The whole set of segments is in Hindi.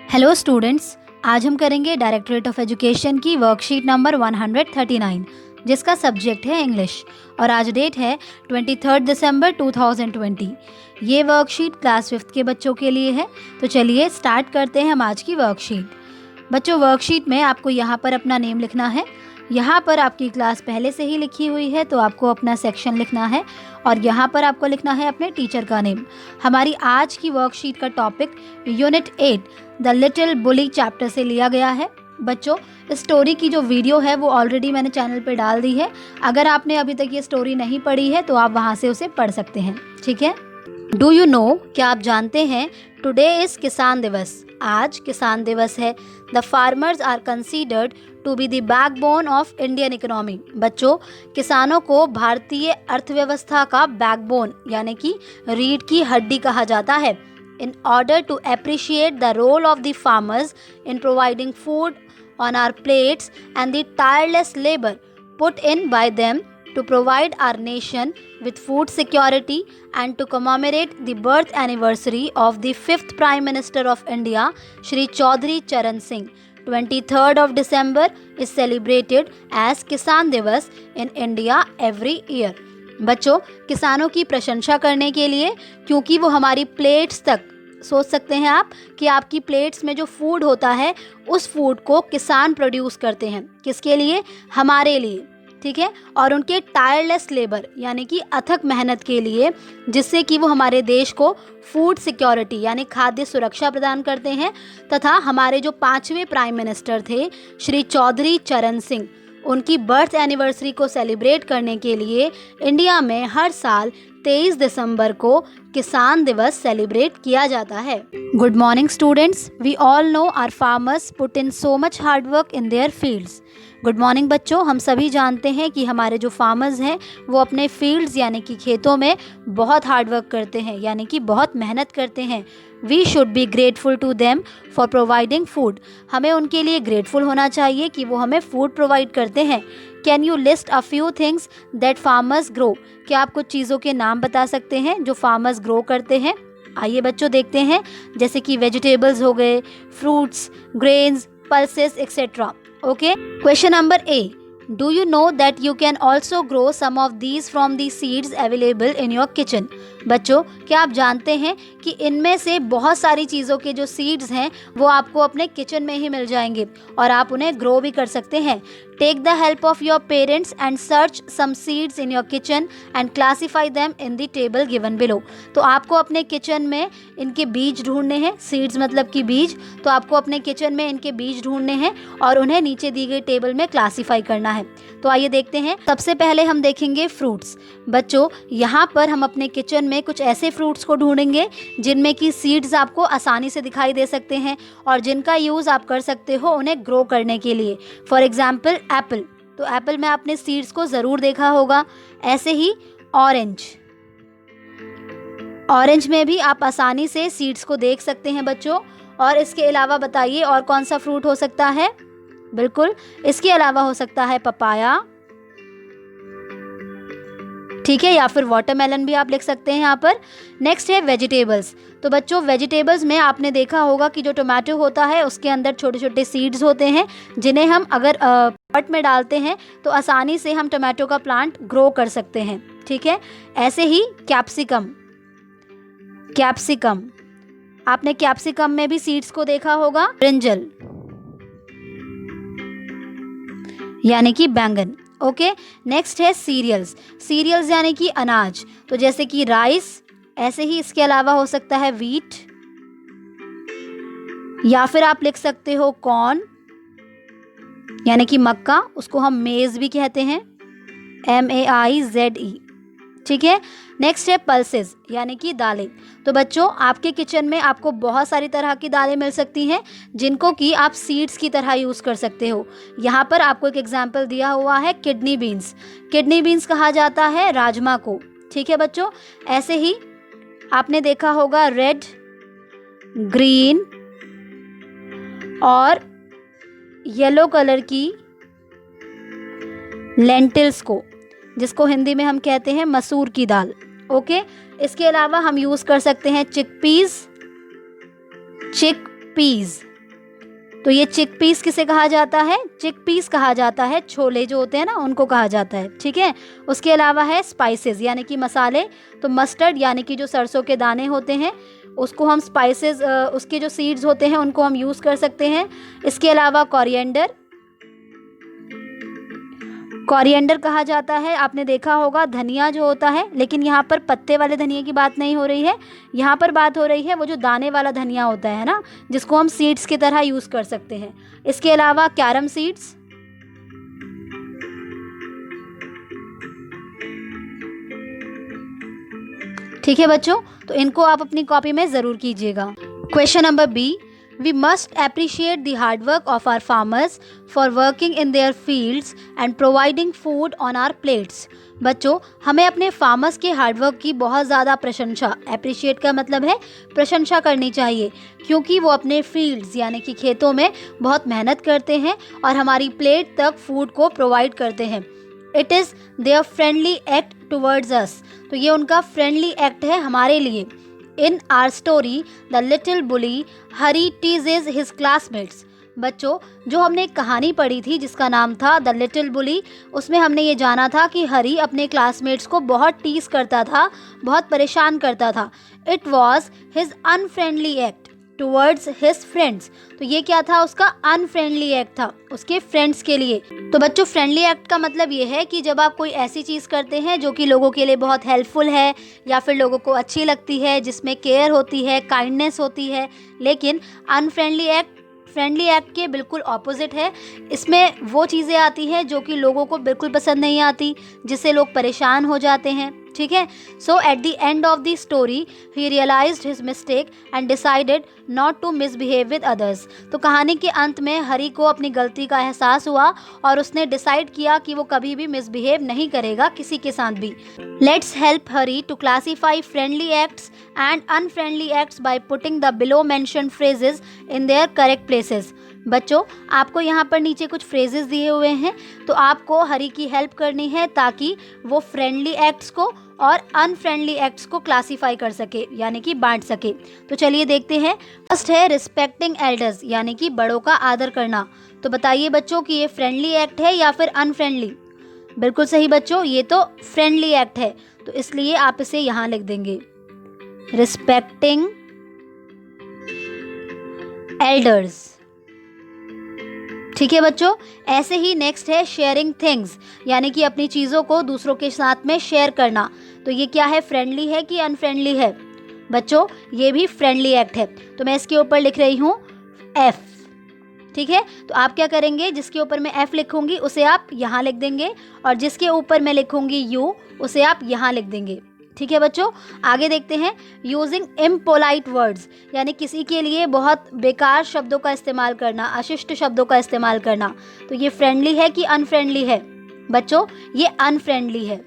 हेलो स्टूडेंट्स, आज हम करेंगे डायरेक्टरेट ऑफ एजुकेशन की वर्कशीट नंबर 139 जिसका सब्जेक्ट है इंग्लिश और आज डेट है 23 दिसंबर 2020। ये वर्कशीट क्लास 5th के बच्चों के लिए है। तो चलिए स्टार्ट करते हैं हम आज की वर्कशीट। बच्चों, वर्कशीट में आपको यहाँ पर अपना नेम लिखना है। यहाँ पर आपकी क्लास पहले से ही लिखी हुई है तो आपको अपना सेक्शन लिखना है और यहाँ पर आपको लिखना है अपने टीचर का नेम। हमारी आज की वर्कशीट का topic unit 8 the little bully chapter से लिया गया है। बच्चों, इस स्टोरी की जो वीडियो है वो ऑलरेडी मैंने चैनल पे डाल दी है। अगर आपने अभी तक ये स्टोरी नहीं पढ़ी है तो आप वहाँ से उसे पढ़ सकते हैं, ठीक है। डू यू नो, क्या आप जानते हैं, टुडे इज़ किसान दिवस, आज किसान दिवस है। The farmers are considered to be the backbone of Indian economy. बच्चों, किसानों को भारतीय अर्थव्यवस्था का बैकबोन यानी कि रीढ़ की हड्डी कहा जाता है। In order to appreciate the role of the farmers in providing food on our plates and the tireless labor put in by them to provide our nation with food security and to commemorate the birth anniversary of the 5th Prime Minister of India, Shri Chaudhary Charan Singh, 23rd of December is celebrated as Kisan Divas in India every year. बच्चों, किसानों की प्रशंसा करने के लिए, क्योंकि वो हमारी प्लेट्स तक, सोच सकते हैं आप कि आपकी प्लेट्स में जो फूड होता है उस फूड को किसान प्रोड्यूस करते हैं। किसके लिए? हमारे लिए, ठीक है। और उनके टायरलेस लेबर यानी कि अथक मेहनत के लिए, जिससे कि वो हमारे देश को फूड सिक्योरिटी यानी खाद्य सुरक्षा प्रदान करते हैं। तथा हमारे जो 5वें प्राइम मिनिस्टर थे श्री चौधरी चरण सिंह, उनकी बर्थ एनिवर्सरी को सेलिब्रेट करने के लिए इंडिया में हर साल 23 दिसंबर को किसान दिवस सेलिब्रेट किया जाता है। Good morning students, we all know our farmers put in so much hard work in their fields. Good morning बच्चों, हम सभी जानते हैं कि हमारे जो फार्मर्स हैं वो अपने फील्ड्स यानी कि खेतों में बहुत हार्ड वर्क करते हैं यानी कि बहुत मेहनत करते हैं। We should be grateful to them for providing food. हमें उनके लिए ग्रेटफुल होना चाहिए कि वो हमें फूड प्रोवाइड करते हैं। Can you list a few things that farmers grow? क्या आप कुछ चीज़ों के नाम बता सकते हैं जो फार्मर्स ग्रो करते हैं? आइए बच्चों देखते हैं, जैसे कि वेजिटेबल्स हो गए, fruits, grains, pulses etcetera. Okay, question number A, do you know that you can also grow some of these from the seeds available in your kitchen? बच्चों, क्या आप जानते हैं कि इनमें से बहुत सारी चीज़ों के जो सीड्स हैं वो आपको अपने किचन में ही मिल जाएंगे और आप उन्हें ग्रो भी कर सकते हैं। Take the help of your parents and search some seeds in your kitchen and classify them in the table given below. तो आपको अपने किचन में इनके बीज ढूंढने हैं, सीड्स मतलब कि बीज, तो आपको अपने किचन में इनके बीज ढूंढने हैं और उन्हें नीचे दी गई टेबल में क्लासीफाई करना है। तो आइए देखते हैं। सबसे पहले हम देखेंगे फ्रूट्स। बच्चों, यहाँ पर हम अपने किचन में कुछ ऐसे फ्रूट्स को ढूंढेंगे जिनमें की सीड्स आपको आसानी से दिखाई दे सकते हैं और जिनका यूज़ आप कर सकते हो उन्हें ग्रो करने के लिए। फॉर एग्जाम्पल एप्पल, तो एप्पल में आपने सीड्स को ज़रूर देखा होगा। ऐसे ही ऑरेंज, ऑरेंज में भी आप आसानी से सीड्स को देख सकते हैं बच्चों। और इसके अलावा बताइए और कौन सा फ्रूट हो सकता है? बिल्कुल, इसके अलावा हो सकता है पपाया, ठीक है, या फिर वाटरमेलन भी आप लिख सकते हैं यहाँ पर। नेक्स्ट है वेजिटेबल्स। तो बच्चों, वेजिटेबल्स में आपने देखा होगा कि जो टोमेटो होता है उसके अंदर छोटे छोटे सीड्स होते हैं जिन्हें हम अगर पॉट में डालते हैं तो आसानी से हम टोमेटो का प्लांट ग्रो कर सकते हैं, ठीक है। ऐसे ही कैप्सिकम, कैप्सिकम, आपने कैप्सिकम में भी सीड्स को देखा होगा। ब्रिंजल यानी कि बैंगन। ओके, नेक्स्ट है सीरियल्स। सीरियल्स यानी कि अनाज, तो जैसे कि राइस, ऐसे ही इसके अलावा हो सकता है व्हीट, या फिर आप लिख सकते हो कॉर्न यानी कि मक्का, उसको हम मेज भी कहते हैं, MAIZE, ठीक है। नेक्स्ट है पल्सेस यानी कि दालें। तो बच्चों, आपके किचन में आपको बहुत सारी तरह की दालें मिल सकती हैं जिनको कि आप सीड्स की तरह यूज़ कर सकते हो। यहाँ पर आपको एक एग्जांपल दिया हुआ है किडनी बीन्स। किडनी बीन्स कहा जाता है राजमा को, ठीक है बच्चों। ऐसे ही आपने देखा होगा रेड, ग्रीन और येलो कलर की लेंटिल्स को, जिसको हिंदी में हम कहते हैं मसूर की दाल। ओके, इसके अलावा हम यूज़ कर सकते हैं चिकपीस, तो ये चिक पीस किसे कहा जाता है? चिक पीस कहा जाता है, छोले जो होते हैं ना उनको कहा जाता है, ठीक है। उसके अलावा है स्पाइसेस यानी कि मसाले, तो मस्टर्ड यानी कि जो सरसों के दाने होते हैं उसको हम स्पाइसेस, उसके जो सीड्स होते हैं उनको हम यूज़ कर सकते हैं। इसके अलावा कोरिएंडर, कोरिएंडर कहा जाता है, आपने देखा होगा धनिया जो होता है, लेकिन यहाँ पर पत्ते वाले धनिया की बात नहीं हो रही है, यहाँ पर बात हो रही है वो जो दाने वाला धनिया होता है ना, जिसको हम सीड्स की तरह यूज़ कर सकते हैं। इसके अलावा कैरम सीड्स, ठीक है बच्चों, तो इनको आप अपनी कॉपी में ज़रूर कीजिएगा। Question number B, we must appreciate the hard work of our farmers for working in their fields and providing food on our plates। बच्चों, हमें अपने फार्मर्स के हार्डवर्क की बहुत ज़्यादा प्रशंसा, अप्रिशिएट का मतलब है प्रशंसा करनी चाहिए, क्योंकि वो अपने फील्ड्स यानी कि खेतों में बहुत मेहनत करते हैं और हमारी प्लेट तक फूड को प्रोवाइड करते हैं। It is their friendly act towards us, तो ये उनका फ्रेंडली एक्ट है हमारे लिए। In our story, the little bully Hari teases his classmates। बच्चों, जो हमने एक कहानी पढ़ी थी जिसका नाम था द लिटिल बुली, उसमें हमने ये जाना था कि हरी अपने क्लासमेट्स को बहुत टीज करता था, बहुत परेशान करता था। It was his unfriendly act towards his friends, तो ये क्या था? उसका अनफ्रेंडली एक्ट था उसके फ्रेंड्स के लिए। तो बच्चों, फ्रेंडली एक्ट का मतलब ये है कि जब आप कोई ऐसी चीज़ करते हैं जो कि लोगों के लिए बहुत हेल्पफुल है या फिर लोगों को अच्छी लगती है, जिसमें केयर होती है, काइंडनेस होती है। लेकिन अनफ्रेंडली एक्ट फ्रेंडली एक्ट के बिल्कुल ऑपोजिट है। इसमें वो चीज़ें आती हैं जो कि लोगों को बिल्कुल पसंद नहीं आती, जिससे लोग परेशान हो जाते हैं, ठीक है। So at the end of the story he realized his mistake and decided not to misbehave with others. तो कहानी के अंत में हरी को अपनी गलती का एहसास हुआ और उसने डिसाइड किया कि वो कभी भी मिसबिहेव नहीं करेगा किसी के साथ भी। Let's help Hari to classify friendly acts and unfriendly acts by putting the below mentioned phrases in their correct places. बच्चों, आपको यहाँ पर नीचे कुछ फ्रेजेस दिए हुए हैं, तो आपको हरी की हेल्प करनी है ताकि वो फ्रेंडली एक्ट्स को और अनफ्रेंडली एक्ट्स को क्लासीफाई कर सके, यानी कि बांट सके। तो चलिए देखते हैं। फर्स्ट है रिस्पेक्टिंग एल्डर्स, यानी कि बड़ों का आदर करना। तो बताइए बच्चों कि ये फ्रेंडली एक्ट है या फिर अनफ्रेंडली? बिल्कुल सही बच्चों, ये तो फ्रेंडली एक्ट है, तो इसलिए आप इसे यहाँ लिख देंगे, रिस्पेक्टिंग एल्डर्स, ठीक है बच्चों। ऐसे ही नेक्स्ट है शेयरिंग थिंग्स, यानी कि अपनी चीज़ों को दूसरों के साथ में शेयर करना। तो ये क्या है, फ्रेंडली है कि अनफ्रेंडली है? बच्चों, ये भी फ्रेंडली एक्ट है, तो मैं इसके ऊपर लिख रही हूँ एफ, ठीक है। तो आप क्या करेंगे, जिसके ऊपर मैं एफ लिखूंगी उसे आप यहाँ लिख देंगे, और जिसके ऊपर मैं लिखूंगी यू उसे आप यहाँ लिख देंगे, ठीक है बच्चों। आगे देखते हैं, यूजिंग इम्पोलाइट वर्ड्स, यानी किसी के लिए बहुत बेकार शब्दों का इस्तेमाल करना, अशिष्ट शब्दों का इस्तेमाल करना। तो ये फ्रेंडली है कि अनफ्रेंडली है? बच्चों, ये अनफ्रेंडली है,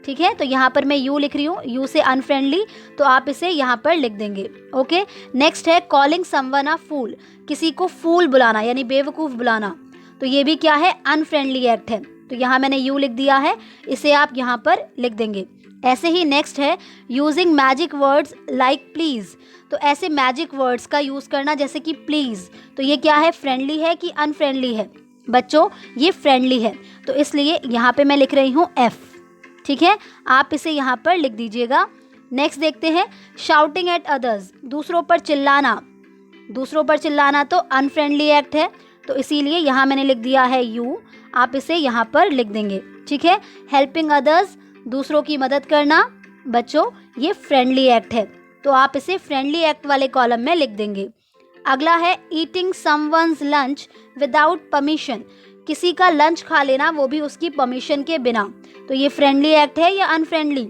ठीक है। तो यहाँ पर मैं यू लिख रही हूँ, यू से अनफ्रेंडली, तो आप इसे यहाँ पर लिख देंगे, ओके। नेक्स्ट है कॉलिंग समवन अ फूल, किसी को फूल बुलाना यानी बेवकूफ़ बुलाना। तो ये भी क्या है, अनफ्रेंडली एक्ट है, तो यहाँ मैंने यू लिख दिया है, इसे आप यहाँ पर लिख देंगे। ऐसे ही नेक्स्ट है using magic words like please, तो ऐसे मैजिक वर्ड्स का यूज़ करना जैसे कि प्लीज़, तो ये क्या है, फ्रेंडली है कि अनफ्रेंडली है? बच्चों, ये फ्रेंडली है, तो इसलिए यहाँ पे मैं लिख रही हूँ एफ, ठीक है। आप इसे यहाँ पर लिख दीजिएगा। नेक्स्ट देखते हैं, शाउटिंग एट अदर्स, दूसरों पर चिल्लाना। दूसरों पर चिल्लाना तो अनफ्रेंडली एक्ट है, तो इसीलिए यहाँ मैंने लिख दिया है यू, आप इसे यहाँ पर लिख देंगे, ठीक है। हेल्पिंग अदर्स, दूसरों की मदद करना, बच्चों ये फ्रेंडली एक्ट है, तो आप इसे फ्रेंडली एक्ट वाले कॉलम में लिख देंगे। अगला है eating someone's lunch without permission, किसी का लंच खा लेना वो भी उसकी परमिशन के बिना। तो ये फ्रेंडली एक्ट है या अनफ्रेंडली?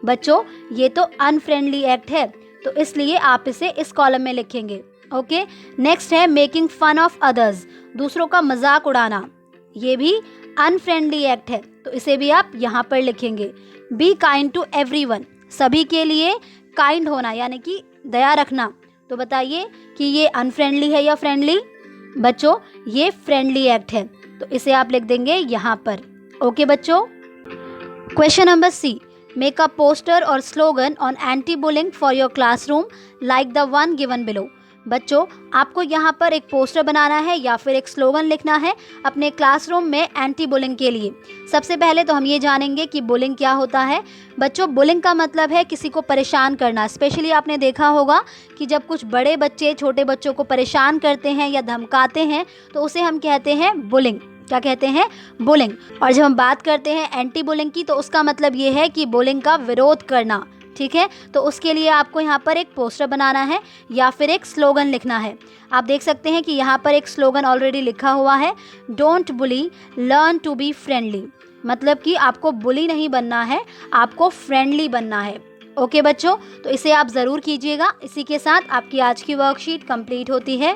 बच्चों, ये तो अनफ्रेंडली एक्ट है, तो इसलिए आप इसे इस कॉलम में लिखेंगे, ओके। नेक्स्ट है मेकिंग फन ऑफ अदर्स, दूसरों का मजाक उड़ाना, ये भी अनफ्रेंडली एक्ट है, तो इसे भी आप यहाँ पर लिखेंगे। बी काइंड टू एवरीवन, सभी के लिए काइंड होना यानी कि दया रखना। तो बताइए कि ये अनफ्रेंडली है या फ्रेंडली? बच्चों, ये फ्रेंडली एक्ट है, तो इसे आप लिख देंगे यहाँ पर, ओके बच्चों। Question number C, make a poster और slogan on anti bullying for your classroom like the one given below. बच्चों, आपको यहाँ पर एक पोस्टर बनाना है या फिर एक स्लोगन लिखना है अपने क्लासरूम में एंटी बुलिंग के लिए। सबसे पहले तो हम ये जानेंगे कि बुलिंग क्या होता है। बच्चों, बुलिंग का मतलब है किसी को परेशान करना। स्पेशली आपने देखा होगा कि जब कुछ बड़े बच्चे छोटे बच्चों को परेशान करते हैं या धमकाते हैं तो उसे हम कहते हैं बुलिंग। क्या कहते हैं? बुलिंग। और जब हम बात करते हैं एंटी बुलिंग की तो उसका मतलब ये है कि बुलिंग का विरोध करना। ठीक है, तो उसके लिए आपको यहाँ पर एक पोस्टर बनाना है या फिर एक स्लोगन लिखना है। आप देख सकते हैं कि यहाँ पर एक स्लोगन ऑलरेडी लिखा हुआ है, don't bully, learn to be friendly. मतलब कि आपको बुली नहीं बनना है, आपको फ्रेंडली बनना है। ओके बच्चों, तो इसे आप ज़रूर कीजिएगा। इसी के साथ आपकी आज की वर्कशीट कंप्लीट होती है।